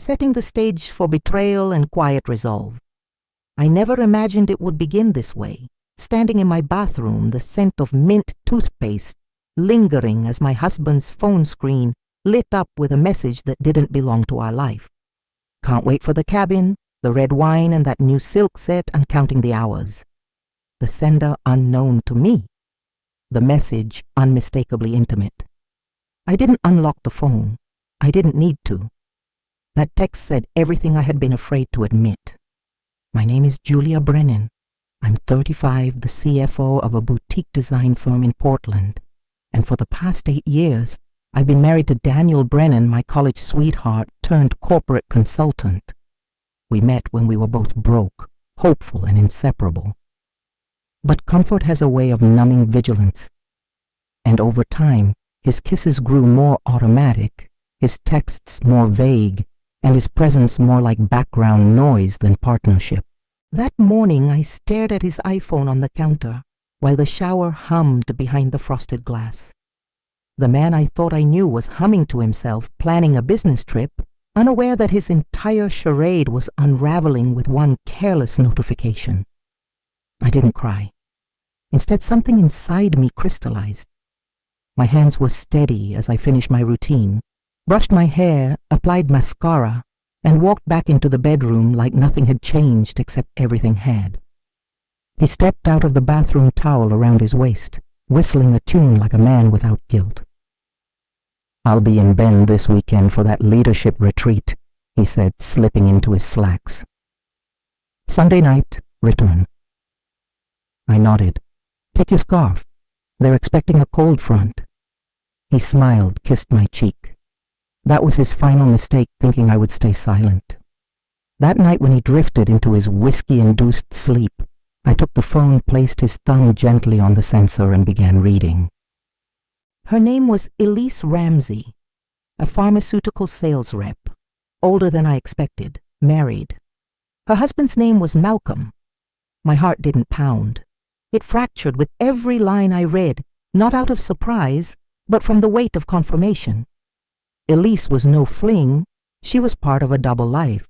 setting the stage for betrayal and quiet resolve. I never imagined it would begin this way, standing in my bathroom, the scent of mint toothpaste lingering as my husband's phone screen lit up with a message that didn't belong to our life. Can't wait for the cabin, the red wine and that new silk set, and counting the hours. The sender unknown to me. The message unmistakably intimate. I didn't unlock the phone. I didn't need to. That text said everything I had been afraid to admit. My name is Julia Brennan. I'm 35, the CFO of a boutique design firm in Portland. And for the past 8 years, I've been married to Daniel Brennan, my college sweetheart turned corporate consultant. We met when we were both broke, hopeful and inseparable. But comfort has a way of numbing vigilance. And over time, his kisses grew more automatic, his texts more vague, and his presence more like background noise than partnership. That morning, I stared at his iPhone on the counter, while the shower hummed behind the frosted glass. The man I thought I knew was humming to himself, planning a business trip, unaware that his entire charade was unraveling with one careless notification. I didn't cry. Instead, something inside me crystallized. My hands were steady as I finished my routine, brushed my hair, applied mascara, and walked back into the bedroom like nothing had changed except everything had. He stepped out of the bathroom towel around his waist, whistling a tune like a man without guilt. "I'll be in Bend this weekend for that leadership retreat," he said, slipping into his slacks. "Sunday night, return." I nodded. "Take your scarf. They're expecting a cold front." He smiled, kissed my cheek. That was his final mistake, thinking I would stay silent. That night when he drifted into his whiskey-induced sleep, I took the phone, placed his thumb gently on the sensor, and began reading. Her name was Elise Ramsey, a pharmaceutical sales rep, older than I expected, married. Her husband's name was Malcolm. My heart didn't pound. It fractured with every line I read, not out of surprise, but from the weight of confirmation. Elise was no fling. She was part of a double life.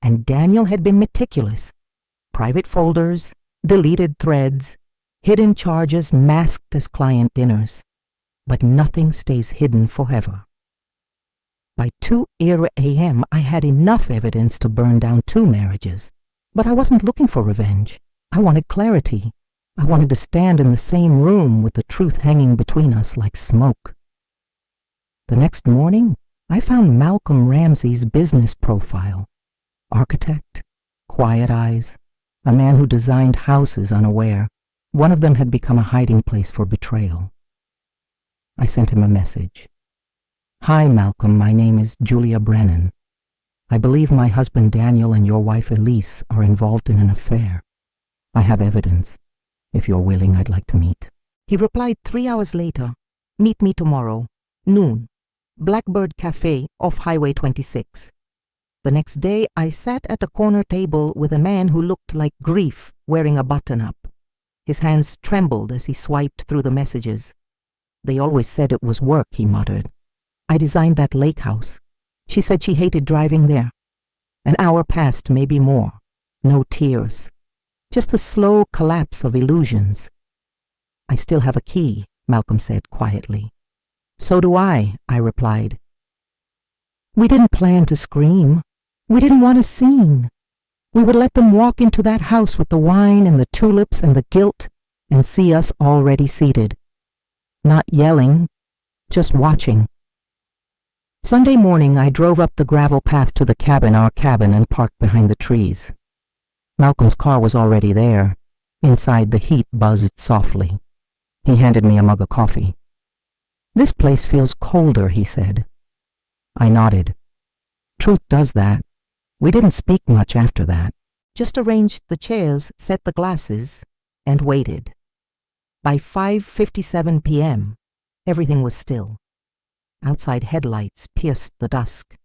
And Daniel had been meticulous. Private folders, deleted threads, hidden charges masked as client dinners. But nothing stays hidden forever. By 2 a.m., I had enough evidence to burn down 2 marriages. But I wasn't looking for revenge. I wanted clarity. I wanted to stand in the same room with the truth hanging between us like smoke. The next morning, I found Malcolm Ramsey's business profile. Architect, quiet eyes, a man who designed houses unaware. One of them had become a hiding place for betrayal. I sent him a message. "Hi, Malcolm, my name is Julia Brennan. I believe my husband Daniel and your wife Elise are involved in an affair. I have evidence. If you're willing, I'd like to meet." He replied 3 hours later, "Meet me tomorrow, noon, Blackbird Cafe off Highway 26. The next day, I sat at a corner table with a man who looked like grief wearing a button-up. His hands trembled as he swiped through the messages. "They always said it was work," he muttered. "I designed that lake house. She said she hated driving there. An hour passed, maybe more. No tears. Just the slow collapse of illusions." "I still have a key," Malcolm said quietly. "So do I," I replied. We didn't plan to scream. We didn't want a scene. We would let them walk into that house with the wine and the tulips and the guilt and see us already seated. Not yelling, just watching. Sunday morning, I drove up the gravel path to our cabin, and parked behind the trees. Malcolm's car was already there. Inside, the heat buzzed softly. He handed me a mug of coffee. "This place feels colder," he said. I nodded. Truth does that. We didn't speak much after that. Just arranged the chairs, set the glasses, and waited. By 5:57 p.m., everything was still. Outside headlights pierced the dusk.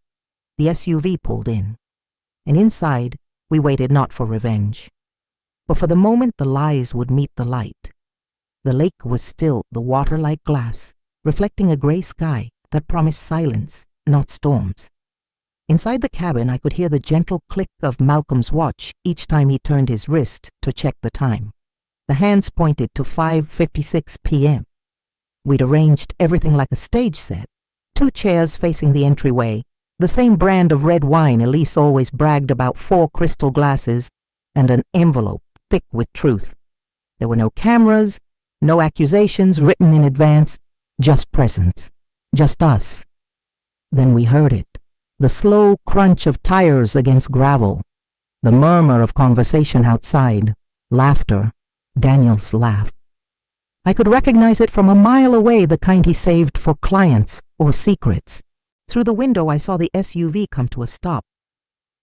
The SUV pulled in. And inside, we waited not for revenge, but for the moment the lies would meet the light. The lake was still, the water like glass, reflecting a gray sky that promised silence, not storms. Inside the cabin, I could hear the gentle click of Malcolm's watch each time he turned his wrist to check the time. The hands pointed to 5:56 p.m. We'd arranged everything like a stage set. 2 chairs facing the entryway, the same brand of red wine Elise always bragged about, 4 crystal glasses, and an envelope thick with truth. There were no cameras, no accusations written in advance, just presence, just us. Then we heard it, the slow crunch of tires against gravel, the murmur of conversation outside, laughter, Daniel's laugh. I could recognize it from a mile away, the kind he saved for clients or secrets. Through the window, I saw the SUV come to a stop.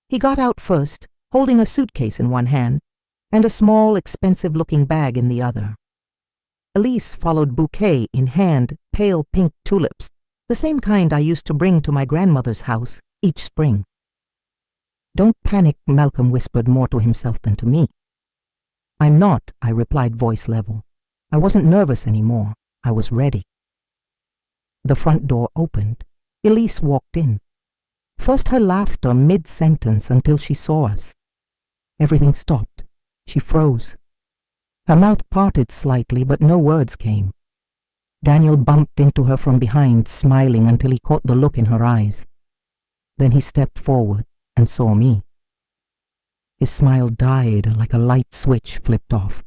He got out first, holding a suitcase in one hand and a small, expensive-looking bag in the other. Elise followed, bouquet in hand, pale pink tulips, the same kind I used to bring to my grandmother's house each spring. "Don't panic," Malcolm whispered more to himself than to me. "I'm not," I replied, voice level. I wasn't nervous anymore. I was ready. The front door opened. Elise walked in. First her laughter mid-sentence until she saw us. Everything stopped. She froze. Her mouth parted slightly, but no words came. Daniel bumped into her from behind, smiling until he caught the look in her eyes. Then he stepped forward and saw me. His smile died like a light switch flipped off.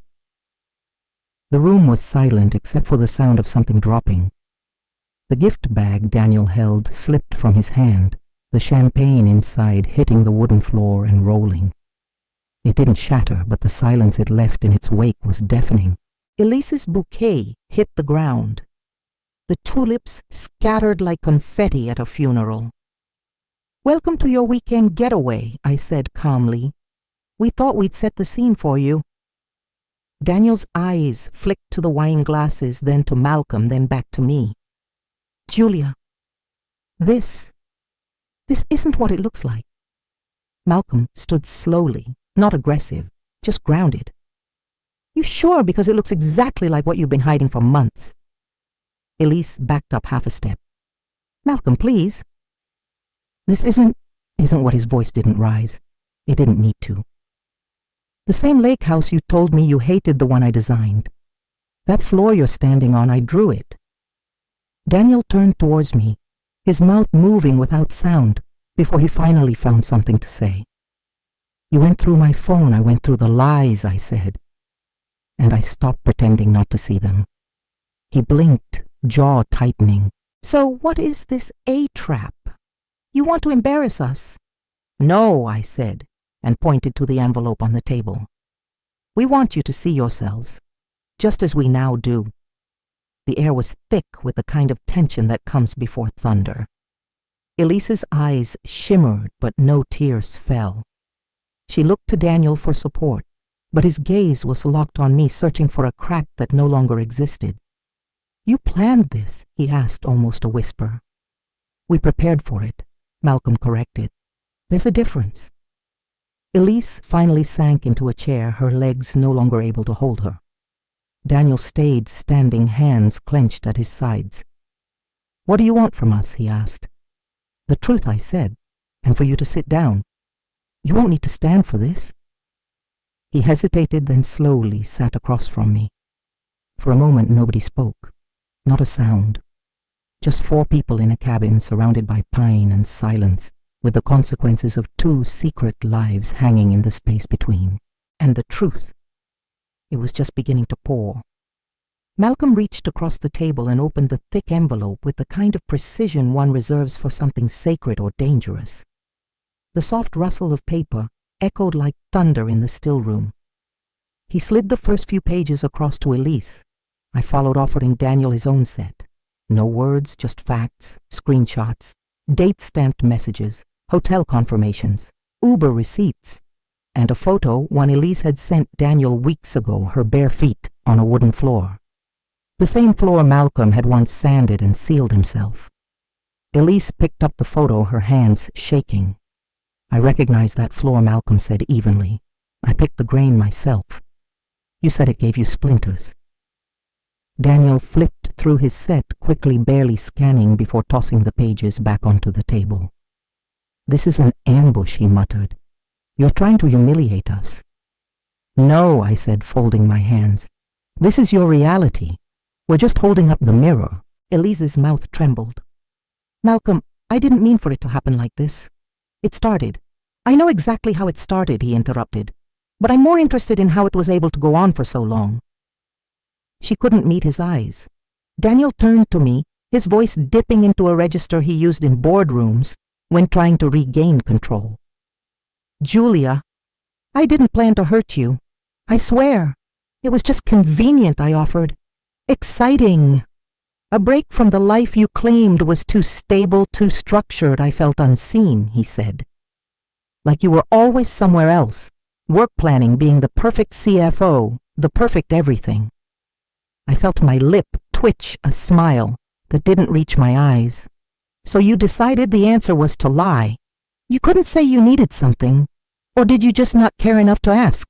The room was silent except for the sound of something dropping. The gift bag Daniel held slipped from his hand, the champagne inside hitting the wooden floor and rolling. It didn't shatter, but the silence it left in its wake was deafening. Elise's bouquet hit the ground. The tulips scattered like confetti at a funeral. "Welcome to your weekend getaway," I said calmly. "We thought we'd set the scene for you." Daniel's eyes flicked to the wine glasses, then to Malcolm, then back to me. "Julia, this isn't what it looks like." Malcolm stood slowly, not aggressive, just grounded. "You sure? Because it looks exactly like what you've been hiding for months." Elise backed up half a step. "Malcolm, please." "This isn't what," his voice didn't rise. It didn't need to. "The same lake house you told me you hated, the one I designed. That floor you're standing on, I drew it." Daniel turned towards me, his mouth moving without sound, before he finally found something to say. "You went through my phone, I went through the lies," I said. And I stopped pretending not to see them. He blinked, jaw tightening. "So what is this A-trap? You want to embarrass us?" "No," I said, and pointed to the envelope on the table. "We want you to see yourselves, just as we now do." The air was thick with the kind of tension that comes before thunder. Elise's eyes shimmered, but no tears fell. She looked to Daniel for support, but his gaze was locked on me, searching for a crack that no longer existed. "You planned this?" he asked, almost a whisper. "We prepared for it," Malcolm corrected. "There's a difference." Elise finally sank into a chair, her legs no longer able to hold her. Daniel stayed standing, hands clenched at his sides. "What do you want from us?" he asked. "The truth," I said, "and for you to sit down. You won't need to stand for this." He hesitated, then slowly sat across from me. For a moment nobody spoke, not a sound. Just 4 people in a cabin surrounded by pine and silence, with the consequences of 2 secret lives hanging in the space between. And the truth. It was just beginning to pour. Malcolm reached across the table and opened the thick envelope with the kind of precision one reserves for something sacred or dangerous. The soft rustle of paper echoed like thunder in the still room. He slid the first few pages across to Elise. I followed, offering Daniel his own set. No words, just facts, screenshots, date-stamped messages, hotel confirmations, Uber receipts, and a photo one Elise had sent Daniel weeks ago, her bare feet on a wooden floor. The same floor Malcolm had once sanded and sealed himself. Elise picked up the photo, her hands shaking. "I recognize that floor," Malcolm said evenly. "I picked the grain myself. You said it gave you splinters." Daniel flipped through his set, quickly, barely scanning before tossing the pages back onto the table. "This is an ambush," he muttered. "You're trying to humiliate us." "No," I said, folding my hands. "This is your reality. We're just holding up the mirror." Elise's mouth trembled. "Malcolm, I didn't mean for it to happen like this. It started. I know exactly how it started," he interrupted. "But I'm more interested in how it was able to go on for so long." She couldn't meet his eyes. Daniel turned to me, his voice dipping into a register he used in boardrooms when trying to regain control. "Julia, I didn't plan to hurt you. I swear. It was just convenient, I offered. Exciting. A break from the life you claimed was too stable, too structured. I felt unseen," he said. "Like you were always somewhere else, work planning being the perfect CFO, the perfect everything." I felt my lip twitch a smile that didn't reach my eyes. "So you decided the answer was to lie. You couldn't say you needed something, or did you just not care enough to ask?"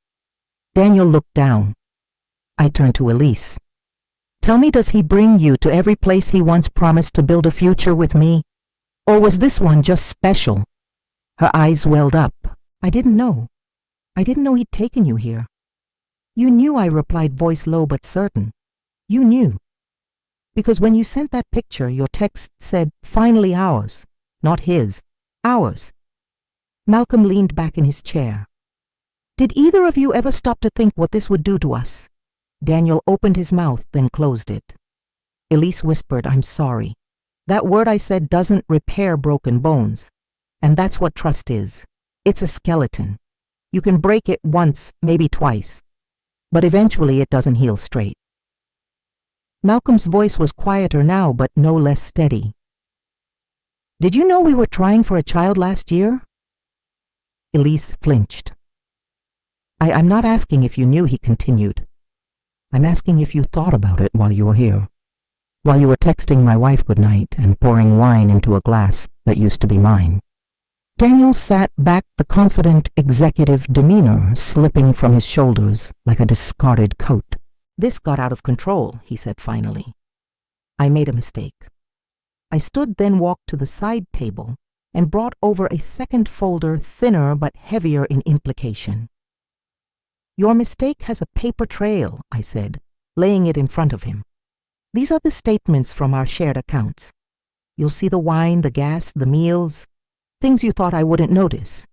Daniel looked down. I turned to Elise. "Tell me, does he bring you to every place he once promised to build a future with me? Or was this one just special?" Her eyes welled up. "I didn't know. I didn't know he'd taken you here." "You knew," I replied, voice low but certain. "You knew. Because when you sent that picture, your text said, 'Finally ours,' not his. Ours." Malcolm leaned back in his chair. "Did either of you ever stop to think what this would do to us?" Daniel opened his mouth, then closed it. Elise whispered, "I'm sorry. That word I said doesn't repair broken bones. And that's what trust is. It's a skeleton. You can break it once, maybe twice. But eventually it doesn't heal straight." Malcolm's voice was quieter now, but no less steady. "Did you know we were trying for a child last year?" Elise flinched. I'm not asking if you knew," he continued. "I'm asking if you thought about it while you were here, while you were texting my wife goodnight and pouring wine into a glass that used to be mine." Daniel sat back, the confident executive demeanor slipping from his shoulders like a discarded coat. "This got out of control," he said finally. "I made a mistake." I stood, then walked to the side table and brought over a second folder, thinner but heavier in implication. "Your mistake has a paper trail," I said, laying it in front of him. "These are the statements from our shared accounts. You'll see the wine, the gas, the meals, things you thought I wouldn't notice.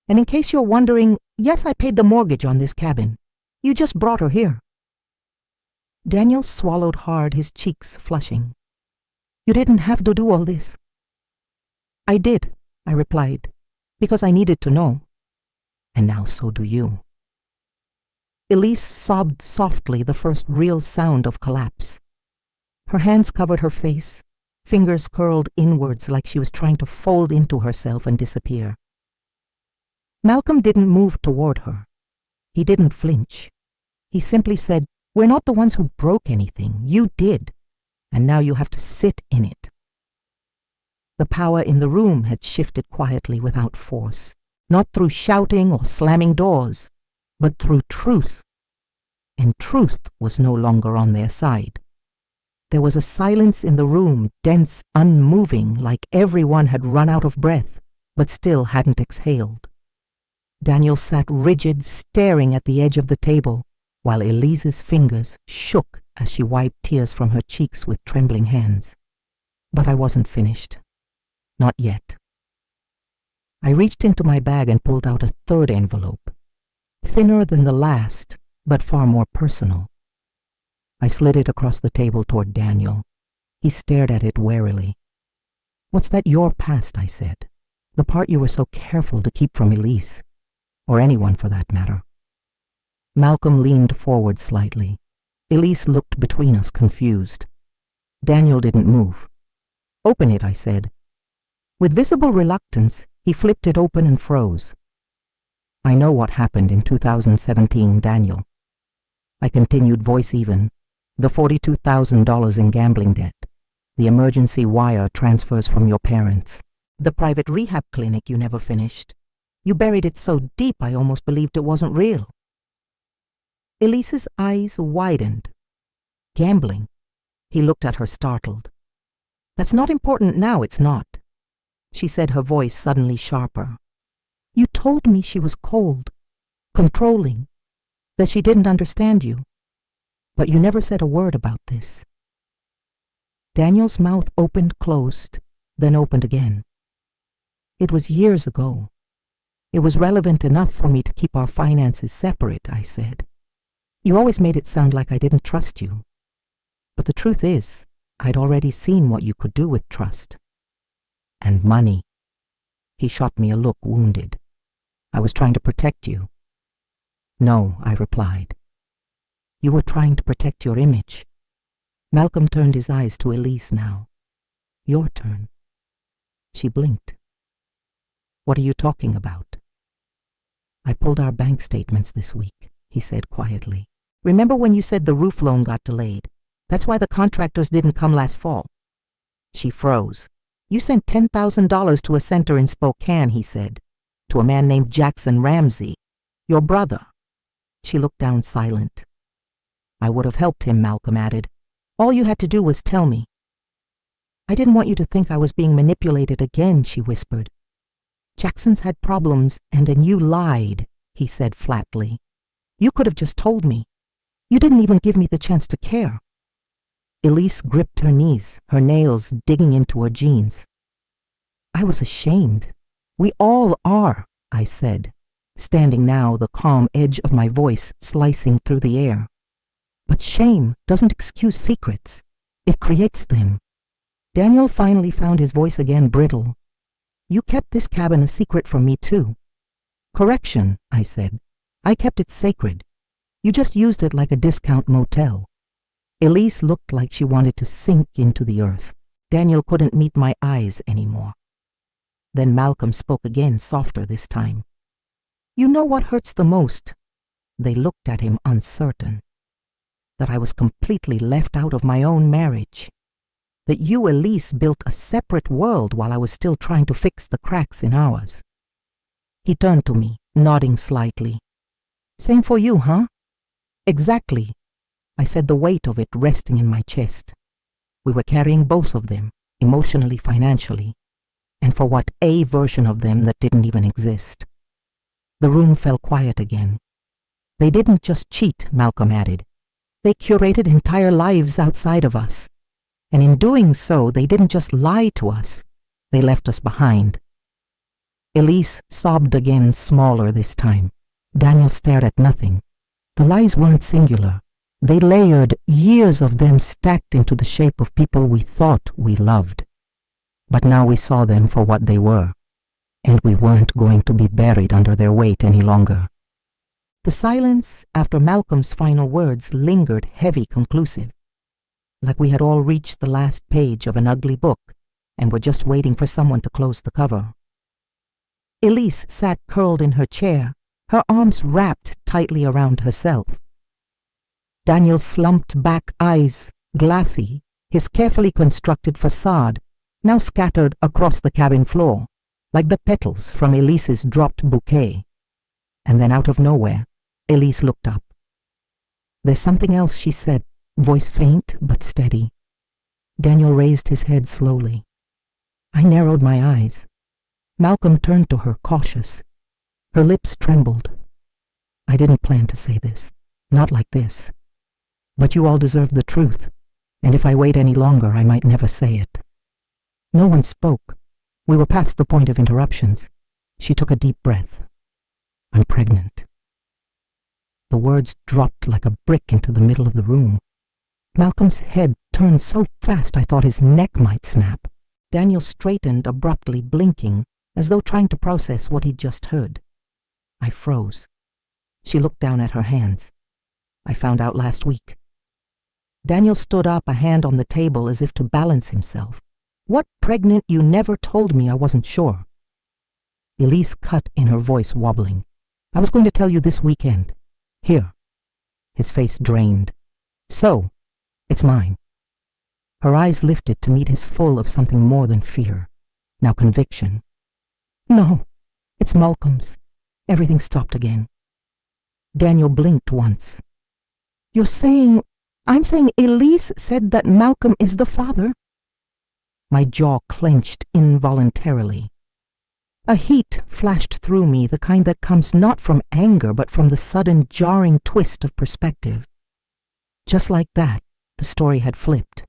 And in case you're wondering, yes, I paid the mortgage on this cabin. You just brought her here." Daniel swallowed hard, his cheeks flushing. "You didn't have to do all this." "I did," I replied, "because I needed to know. And now so do you." Elise sobbed softly, the first real sound of collapse. Her hands covered her face, fingers curled inwards like she was trying to fold into herself and disappear. Malcolm didn't move toward her. He didn't flinch. He simply said, "We're not the ones who broke anything. You did. And now you have to sit in it." The power in the room had shifted quietly without force, not through shouting or slamming doors, but through truth. And truth was no longer on their side. There was a silence in the room, dense, unmoving, like everyone had run out of breath, but still hadn't exhaled. Daniel sat rigid, staring at the edge of the table, while Elise's fingers shook as she wiped tears from her cheeks with trembling hands. But I wasn't finished. Not yet. I reached into my bag and pulled out a third envelope, thinner than the last, but far more personal. I slid it across the table toward Daniel. He stared at it warily. "What's that your past?" I said. "The part you were so careful to keep from Elise, or anyone for that matter." Malcolm leaned forward slightly. Elise looked between us, confused. Daniel didn't move. "Open it," I said. With visible reluctance, he flipped it open and froze. "I know what happened in 2017, Daniel." I continued, voice even. "The $42,000 in gambling debt, the emergency wire transfers from your parents, the private rehab clinic you never finished. You buried it so deep I almost believed it wasn't real." Elise's eyes widened. "Gambling?" He looked at her, startled. "That's not important now, it's not." she said, her voice suddenly sharper. You told me she was cold, controlling, that she didn't understand you. But you never said a word about this. Daniel's mouth closed, then opened again. It was years ago. It was relevant enough for me to keep our finances separate, I said. You always made it sound like I didn't trust you. But the truth is, I'd already seen what you could do with trust. And money. He shot me a look, wounded. I was trying to protect you. No, I replied. You were trying to protect your image. Malcolm turned his eyes to Elise now. Your turn. She blinked. What are you talking about? I pulled our bank statements this week, he said quietly. Remember when you said the roof loan got delayed? That's why the contractors didn't come last fall. She froze. You sent $10,000 to a center in Spokane, he said, to a man named Jackson Ramsey, your brother. She looked down silent. I would have helped him, Malcolm added. All you had to do was tell me. I didn't want you to think I was being manipulated again, she whispered. Jackson's had problems, and you lied, he said flatly. You could have just told me. You didn't even give me the chance to care. Elise gripped her knees, her nails digging into her jeans. I was ashamed. We all are, I said, standing now, the calm edge of my voice slicing through the air. But shame doesn't excuse secrets. It creates them. Daniel finally found his voice again brittle. You kept this cabin a secret from me too. Correction, I said. I kept it sacred. You just used it like a discount motel. Elise looked like she wanted to sink into the earth. Daniel couldn't meet my eyes anymore. Then Malcolm spoke again, softer this time. You know what hurts the most? They looked at him uncertain. That I was completely left out of my own marriage. That you, Elise, built a separate world while I was still trying to fix the cracks in ours. He turned to me, nodding slightly. Same for you, huh? Exactly. I said, the weight of it resting in my chest. We were carrying both of them, emotionally, financially, and for what a version of them that didn't even exist. The room fell quiet again. They didn't just cheat, Malcolm added. They curated entire lives outside of us. And in doing so, they didn't just lie to us. They left us behind. Elise sobbed again, smaller this time. Daniel stared at nothing. The lies weren't singular. They layered, years of them stacked into the shape of people we thought we loved. But now we saw them for what they were, and we weren't going to be buried under their weight any longer. The silence after Malcolm's final words lingered heavy, conclusive, like we had all reached the last page of an ugly book and were just waiting for someone to close the cover. Elise sat curled in her chair, her arms wrapped tightly around herself. Daniel slumped back, eyes glassy, his carefully constructed facade now scattered across the cabin floor, like the petals from Elise's dropped bouquet. And then out of nowhere, Elise looked up. There's something else, she said, voice faint but steady. Daniel raised his head slowly. I narrowed my eyes. Malcolm turned to her, cautious. Her lips trembled. I didn't plan to say this, not like this. But you all deserve the truth, and if I wait any longer, I might never say it. No one spoke. We were past the point of interruptions. She took a deep breath. I'm pregnant. The words dropped like a brick into the middle of the room. Malcolm's head turned so fast I thought his neck might snap. Daniel straightened abruptly, blinking, as though trying to process what he'd just heard. I froze. She looked down at her hands. I found out last week. Daniel stood up, a hand on the table as if to balance himself. What pregnant? You never told me. I wasn't sure. Elise cut in, her voice wobbling. I was going to tell you this weekend. Here. His face drained. So, it's mine. Her eyes lifted to meet his full of something more than fear. Now conviction. No, it's Malcolm's. Everything stopped again. Daniel blinked once. I'm saying Elise said that Malcolm is the father? My jaw clenched involuntarily. A heat flashed through me, the kind that comes not from anger but from the sudden jarring twist of perspective. Just like that, the story had flipped.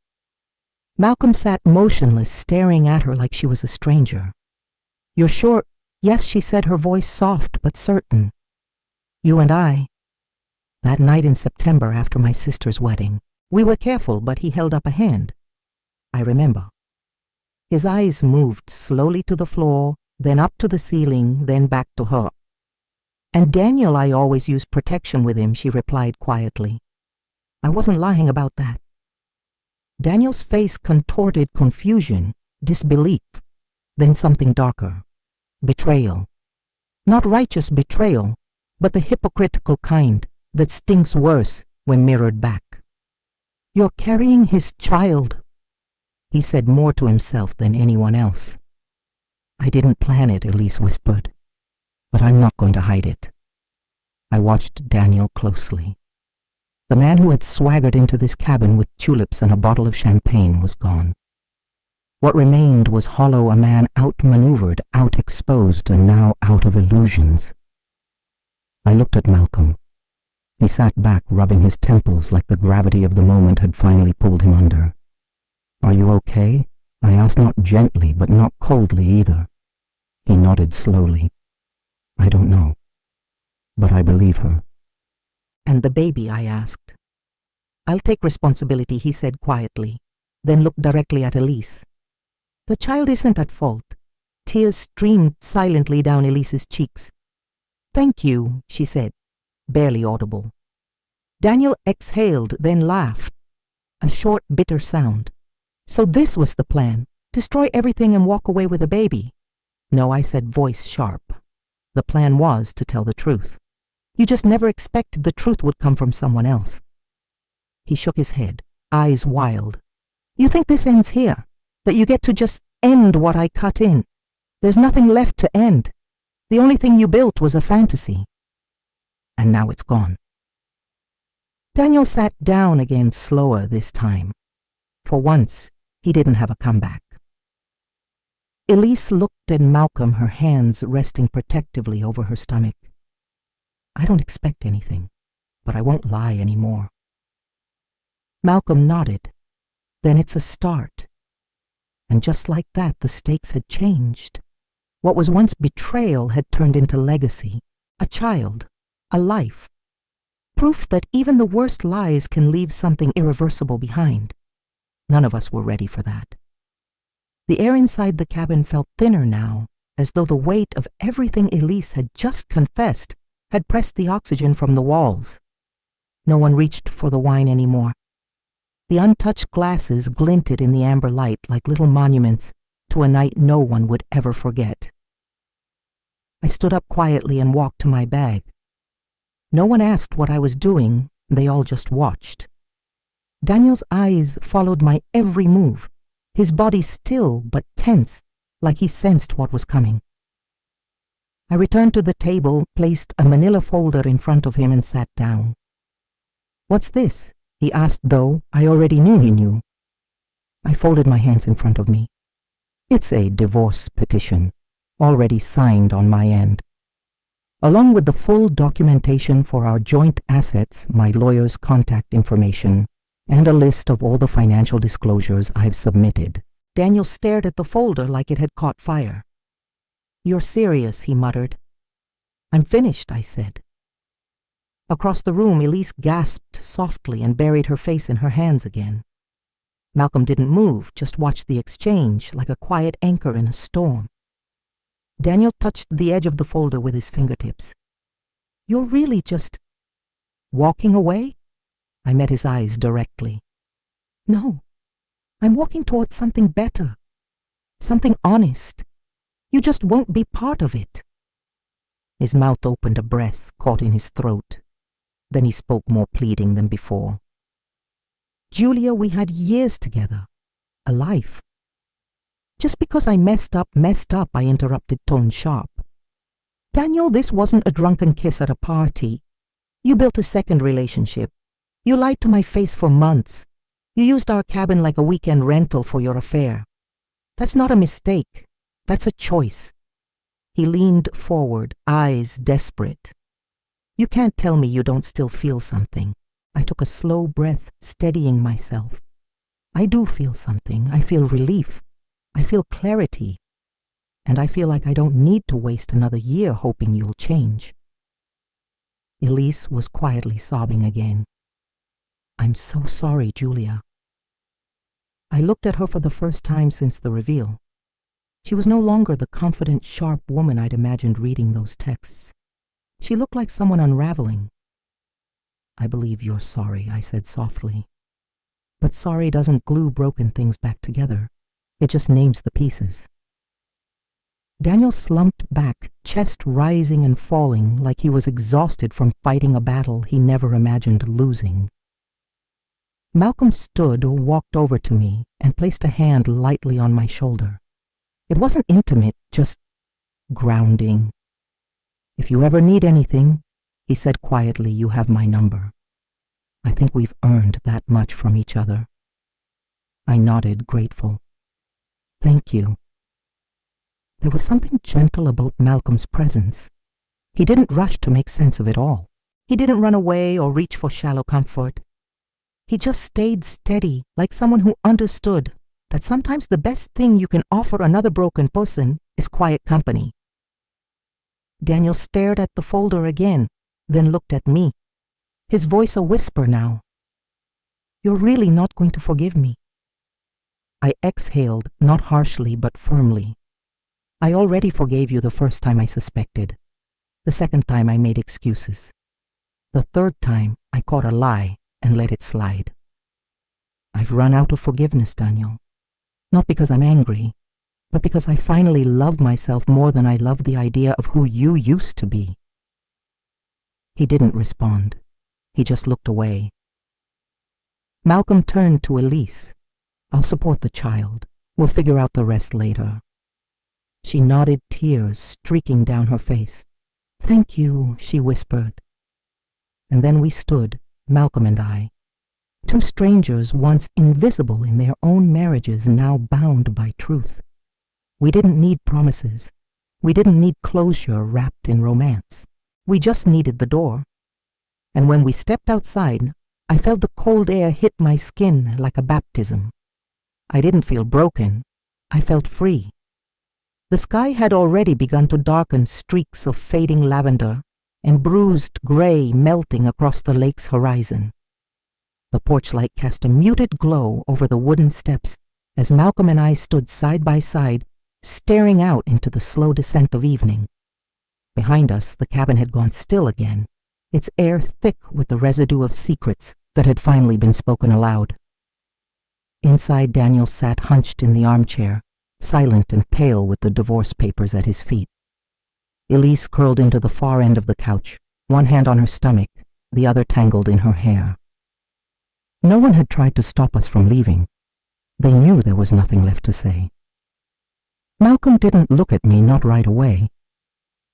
Malcolm sat motionless, staring at her like she was a stranger. "You're sure?" "Yes," she said, her voice soft but certain. "You and I." That night in September after my sister's wedding. We were careful, but he held up a hand. I remember. His eyes moved slowly to the floor, then up to the ceiling, then back to her. "And Daniel, I always used protection with him," she replied quietly. I wasn't lying about that. Daniel's face contorted confusion, disbelief, then something darker. Betrayal. Not righteous betrayal, but the hypocritical kind that stings worse when mirrored back. "You're carrying his child," he said, more to himself than anyone else. "I didn't plan it," Elise whispered, "but I'm not going to hide it." I watched Daniel closely. The man who had swaggered into this cabin with tulips and a bottle of champagne was gone. What remained was hollow, a man outmaneuvered, out-exposed, and now out of illusions. I looked at Malcolm. He sat back, rubbing his temples like the gravity of the moment had finally pulled him under. "Are you okay?" I asked, not gently, but not coldly either. He nodded slowly. "I don't know, but I believe her." "And the baby?" I asked. "I'll take responsibility," he said quietly, then looked directly at Elise. "The child isn't at fault." Tears streamed silently down Elise's cheeks. "Thank you," she said, barely audible. Daniel exhaled, then laughed, a short, bitter sound. "So this was the plan, destroy everything and walk away with a baby?" "No," I said, voice sharp. "The plan was to tell the truth. You just never expected the truth would come from someone else." He shook his head, eyes wild. "You think this ends here? That you get to just end what I cut in? There's nothing left to end. The only thing you built was a fantasy. And now it's gone." Daniel sat down again, slower this time. For once, he didn't have a comeback. Elise looked at Malcolm, her hands resting protectively over her stomach. "I don't expect anything, but I won't lie anymore." Malcolm nodded. "Then it's a start." And just like that, the stakes had changed. What was once betrayal had turned into legacy, a child, a life. Proof that even the worst lies can leave something irreversible behind. None of us were ready for that. The air inside the cabin felt thinner now, as though the weight of everything Elise had just confessed had pressed the oxygen from the walls. No one reached for the wine anymore. The untouched glasses glinted in the amber light like little monuments to a night no one would ever forget. I stood up quietly and walked to my bag. No one asked what I was doing, they all just watched. Daniel's eyes followed my every move, his body still but tense, like he sensed what was coming. I returned to the table, placed a manila folder in front of him and sat down. "What's this?" he asked, though I already knew he knew. I folded my hands in front of me. "It's a divorce petition, already signed on my end. Along with the full documentation for our joint assets, my lawyer's contact information, and a list of all the financial disclosures I've submitted." Daniel stared at the folder like it had caught fire. "You're serious," he muttered. "I'm finished," I said. Across the room, Elise gasped softly and buried her face in her hands again. Malcolm didn't move, just watched the exchange like a quiet anchor in a storm. Daniel touched the edge of the folder with his fingertips. "You're really just walking away?" I met his eyes directly. "No, I'm walking towards something better, something honest. You just won't be part of it." His mouth opened, a breath caught in his throat. Then he spoke more pleading than before. "Julia, we had years together, a life." "Just because I messed up, I interrupted, tone sharp. "Daniel, this wasn't a drunken kiss at a party. You built a second relationship. You lied to my face for months. You used our cabin like a weekend rental for your affair. That's not a mistake. That's a choice." He leaned forward, eyes desperate. "You can't tell me you don't still feel something." I took a slow breath, steadying myself. "I do feel something. I feel relief. I feel clarity. And I feel like I don't need to waste another year hoping you'll change." Elise was quietly sobbing again. "I'm so sorry, Julia." I looked at her for the first time since the reveal. She was no longer the confident, sharp woman I'd imagined reading those texts. She looked like someone unraveling. "I believe you're sorry," I said softly. "But sorry doesn't glue broken things back together. It just names the pieces." Daniel slumped back, chest rising and falling like he was exhausted from fighting a battle he never imagined losing. Malcolm stood or walked over to me and placed a hand lightly on my shoulder. It wasn't intimate, just grounding. "If you ever need anything," he said quietly, "you have my number. I think we've earned that much from each other." I nodded, grateful. "Thank you." There was something gentle about Malcolm's presence. He didn't rush to make sense of it all. He didn't run away or reach for shallow comfort. He just stayed steady, like someone who understood that sometimes the best thing you can offer another broken person is quiet company. Daniel stared at the folder again, then looked at me. His voice a whisper now. "You're really not going to forgive me?" I exhaled, not harshly but firmly. "I already forgave you the first time I suspected. The second time I made excuses. The third time I caught a lie and let it slide. I've run out of forgiveness, Daniel. Not because I'm angry, but because I finally love myself more than I love the idea of who you used to be." He didn't respond. He just looked away. Malcolm turned to Elise. "I'll support the child. We'll figure out the rest later." She nodded, tears streaking down her face. "Thank you," she whispered. And then we stood, Malcolm and I, two strangers once invisible in their own marriages, now bound by truth. We didn't need promises. We didn't need closure wrapped in romance. We just needed the door. And when we stepped outside, I felt the cold air hit my skin like a baptism. I didn't feel broken. I felt free. The sky had already begun to darken, streaks of fading lavender and bruised gray melting across the lake's horizon. The porch light cast a muted glow over the wooden steps as Malcolm and I stood side by side, staring out into the slow descent of evening. Behind us, the cabin had gone still again, its air thick with the residue of secrets that had finally been spoken aloud. Inside, Daniel sat hunched in the armchair, silent and pale with the divorce papers at his feet. Elise curled into the far end of the couch, one hand on her stomach, the other tangled in her hair. No one had tried to stop us from leaving. They knew there was nothing left to say. Malcolm didn't look at me, not right away.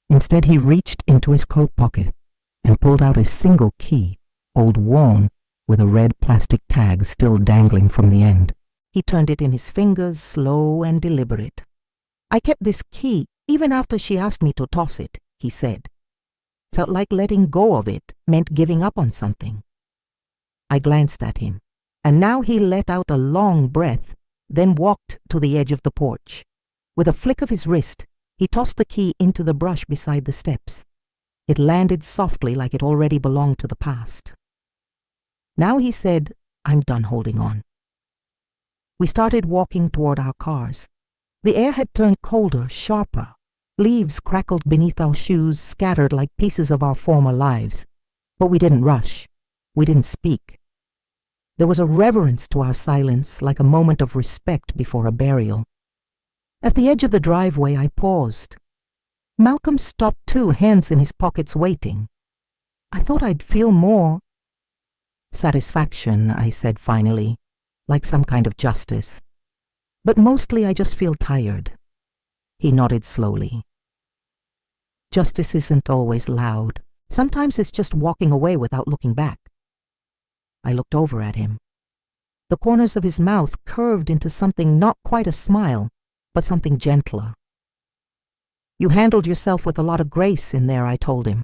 Instead, he reached into his coat pocket and pulled out a single key, old worn, with a red plastic tag still dangling from the end. He turned it in his fingers, slow and deliberate. "I kept this key even after she asked me to toss it," he said. "Felt like letting go of it meant giving up on something." I glanced at him, and now he let out a long breath, then walked to the edge of the porch. With a flick of his wrist, he tossed the key into the brush beside the steps. It landed softly like it already belonged to the past. Now he said, "I'm done holding on." We started walking toward our cars. The air had turned colder, sharper. Leaves crackled beneath our shoes, scattered like pieces of our former lives. But we didn't rush. We didn't speak. There was a reverence to our silence, like a moment of respect before a burial. At the edge of the driveway, I paused. Malcolm stopped too, hands in his pockets, waiting. I thought I'd feel more satisfaction, I said finally, like some kind of justice. But mostly I just feel tired. He nodded slowly. Justice isn't always loud. Sometimes it's just walking away without looking back. I looked over at him. The corners of his mouth curved into something not quite a smile, but something gentler. You handled yourself with a lot of grace in there, I told him.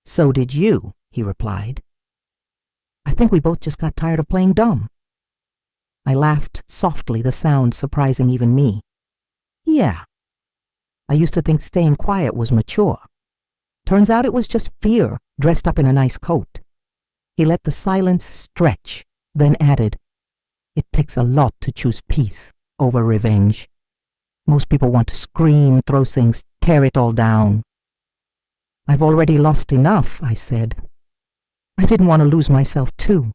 So did you, he replied. I think we both just got tired of playing dumb. I laughed softly, the sound surprising even me. Yeah. I used to think staying quiet was mature. Turns out it was just fear dressed up in a nice coat. He let the silence stretch, then added, It takes a lot to choose peace over revenge. Most people want to scream, throw things, tear it all down. I've already lost enough, I said. I didn't want to lose myself too.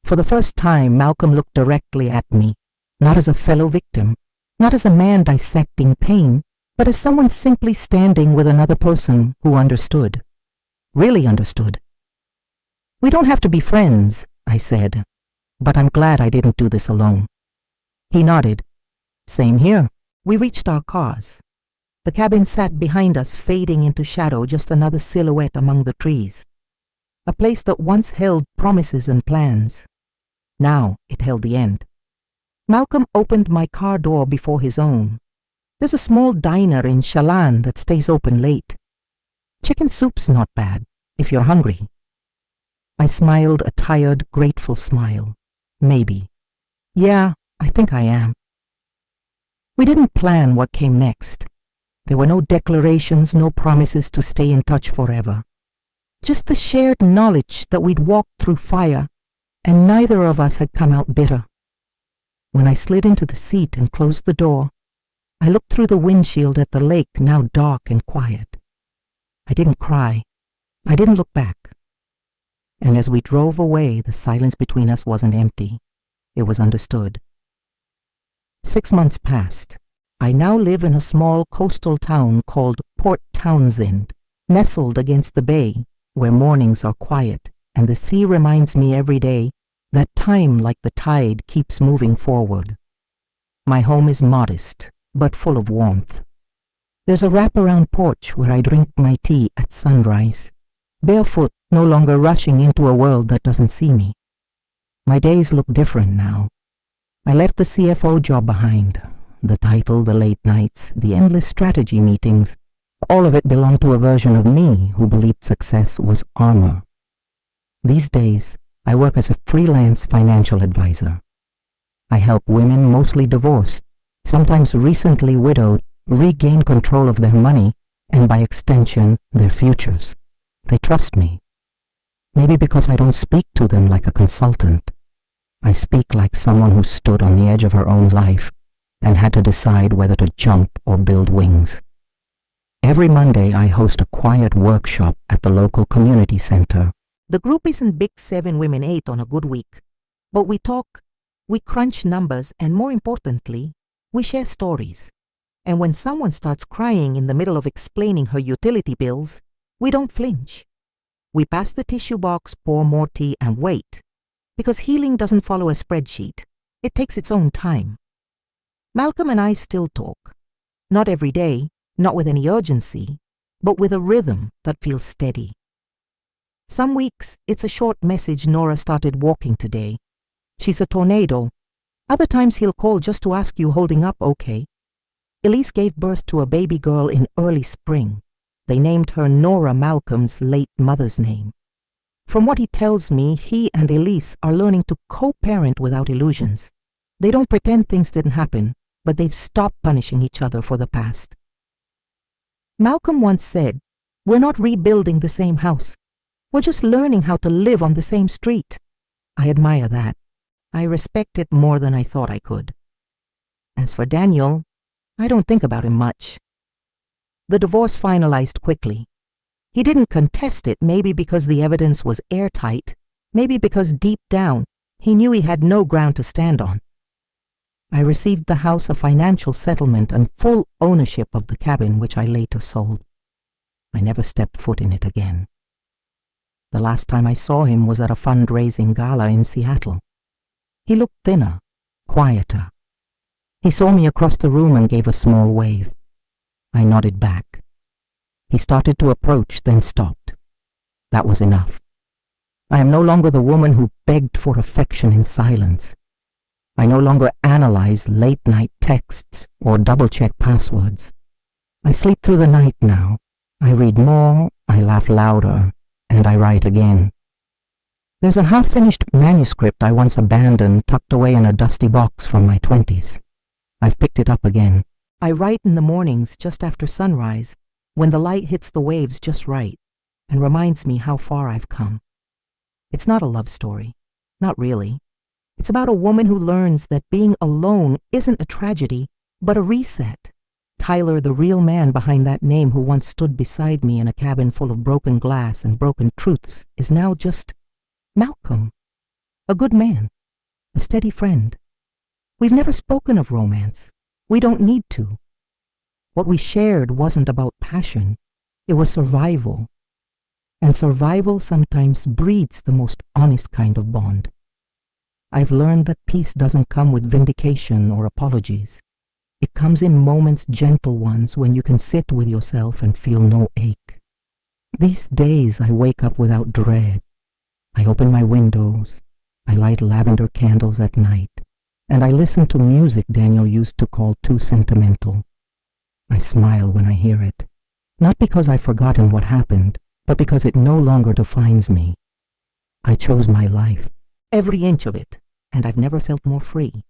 For the first time, Malcolm looked directly at me, not as a fellow victim, not as a man dissecting pain, but as someone simply standing with another person who understood, really understood. We don't have to be friends, I said, but I'm glad I didn't do this alone. He nodded. Same here. We reached our cars. The cabin sat behind us, fading into shadow, just another silhouette among the trees. A place that once held promises and plans. Now it held the end. Malcolm opened my car door before his own. There's a small diner in Chalan that stays open late. Chicken soup's not bad, if you're hungry. I smiled a tired, grateful smile. Maybe. Yeah, I think I am. We didn't plan what came next. There were no declarations, no promises to stay in touch forever. Just the shared knowledge that we'd walked through fire, and neither of us had come out bitter. When I slid into the seat and closed the door, I looked through the windshield at the lake, now dark and quiet. I didn't cry. I didn't look back. And as we drove away, the silence between us wasn't empty. It was understood. 6 months passed. I now live in a small coastal town called Port Townsend, nestled against the bay, where mornings are quiet, and the sea reminds me every day that time, like the tide, keeps moving forward. My home is modest, but full of warmth. There's a wraparound porch where I drink my tea at sunrise, barefoot, no longer rushing into a world that doesn't see me. My days look different now. I left the CFO job behind. The title, the late nights, the endless strategy meetings, all of it belonged to a version of me who believed success was armor. These days, I work as a freelance financial advisor. I help women, mostly divorced, sometimes recently widowed, regain control of their money and, by extension, their futures. They trust me. Maybe because I don't speak to them like a consultant. I speak like someone who stood on the edge of her own life and had to decide whether to jump or build wings. Every Monday, I host a quiet workshop at the local community center. The group isn't big 7 women 8 on a good week, but we talk, we crunch numbers, and more importantly, we share stories. And when someone starts crying in the middle of explaining her utility bills, we don't flinch. We pass the tissue box, pour more tea, and wait. Because healing doesn't follow a spreadsheet. It takes its own time. Malcolm and I still talk. Not every day, not with any urgency, but with a rhythm that feels steady. Some weeks, it's a short message: Nora started walking today. She's a tornado. Other times he'll call just to ask you holding up okay. Elise gave birth to a baby girl in early spring. They named her Nora, Malcolm's late mother's name. From what he tells me, he and Elise are learning to co-parent without illusions. They don't pretend things didn't happen, but they've stopped punishing each other for the past. Malcolm once said, "We're not rebuilding the same house. We're just learning how to live on the same street." I admire that. I respect it more than I thought I could. As for Daniel, I don't think about him much. The divorce finalized quickly. He didn't contest it, maybe because the evidence was airtight, maybe because deep down he knew he had no ground to stand on. I received the house a financial settlement and full ownership of the cabin, which I later sold. I never stepped foot in it again. The last time I saw him was at a fundraising gala in Seattle. He looked thinner, quieter. He saw me across the room and gave a small wave. I nodded back. He started to approach, then stopped. That was enough. I am no longer the woman who begged for affection in silence. I no longer analyze late-night texts or double-check passwords. I sleep through the night now. I read more, I laugh louder, and I write again. There's a half-finished manuscript I once abandoned tucked away in a dusty box from my 20s. I've picked it up again. I write in the mornings just after sunrise, when the light hits the waves just right, and reminds me how far I've come. It's not a love story. Not really. It's about a woman who learns that being alone isn't a tragedy, but a reset. Tyler, the real man behind that name who once stood beside me in a cabin full of broken glass and broken truths, is now just Malcolm. A good man. A steady friend. We've never spoken of romance. We don't need to. What we shared wasn't about passion. It was survival. And survival sometimes breeds the most honest kind of bond. I've learned that peace doesn't come with vindication or apologies. It comes in moments, gentle ones, when you can sit with yourself and feel no ache. These days I wake up without dread. I open my windows, I light lavender candles at night, and I listen to music Daniel used to call too sentimental. I smile when I hear it, not because I've forgotten what happened, but because it no longer defines me. I chose my life, every inch of it, and I've never felt more free.